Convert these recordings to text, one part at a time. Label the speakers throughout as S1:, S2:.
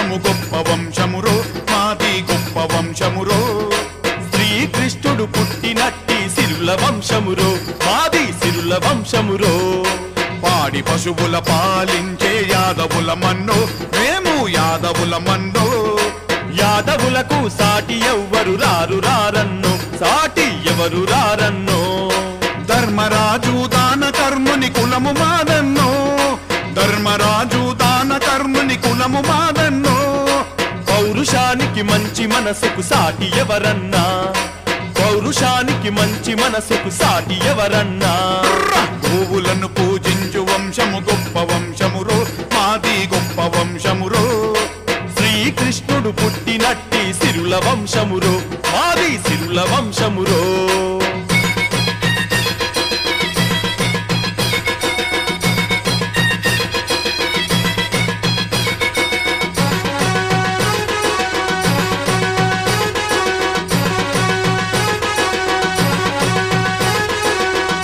S1: వంశము గొప్ప వంశమురో, మాది గొప్ప వంశమురో. శ్రీకృష్ణుడు పుట్టినట్టి సిరుల వంశమురో, మాది సిరుల వంశమురో. పాడి పశువుల పాలించే యాదవుల మన్నో, మేము యాదవుల మన్నో. యాదవులకు సాటి ఎవ్వరు రారు రారన్నో, సాటి ఎవరు రారన్నో. ధర్మరాజు దాన కర్ముని కులము మాదన్నో, ధర్మరాజు దాన కర్ముని కులము మాదన్నో. పౌరుషానికి మంచి మనసుకు సాటి ఎవరన్నా, పౌరుషానికి మంచి మనసుకు సాటి ఎవరన్నా. గోవులను పూజించు వంశము గొప్ప వంశమురో, మాది గొప్ప వంశమురో. శ్రీకృష్ణుడు పుట్టినట్టి సిరుల వంశమురో, మాది సిరుల వంశమురో.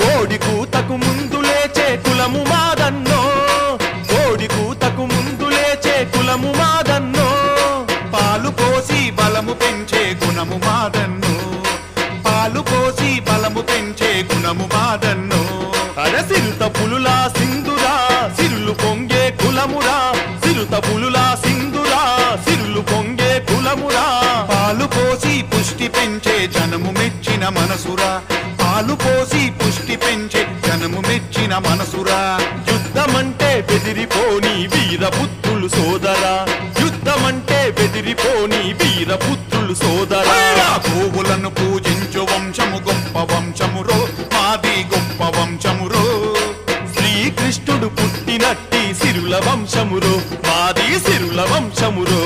S1: కోడి కూతకు ముందు లేచే కులము మాదన్నో, కోడి కూతకు ముందు లేచే కులము మాదన్నో. పాలు పోసి బలము పెంచే గుణము మాదన్నో, పాలు పోసి బలము పెంచే గుణము మాదన్నో. అరసిరుత పులులా సింధురా, సిరులు పొంగే కులమురా. సిరుత పులులా సింధురా, సిరులు పొంగే కులమురా. పాలు పోసి పుష్టి పెంచే జనము మెచ్చిన మనసురా, పాలు పోసి పుష్టి పెంచే జనము మెచ్చిన మనసురా. యుద్ధమంటే బెదిరిపోని వీరపుత్రులు సోదరా, యుద్ధమంటే బెదిరిపోని వీరపుత్రులు సోదరా. గోవులను పూజించు వంశము గొప్ప వంశమురో, మాది గొప్ప వంశమురో. శ్రీకృష్ణుడు పుట్టినట్టి సిరుల వంశమురో, మాది సిరుల వంశమురో.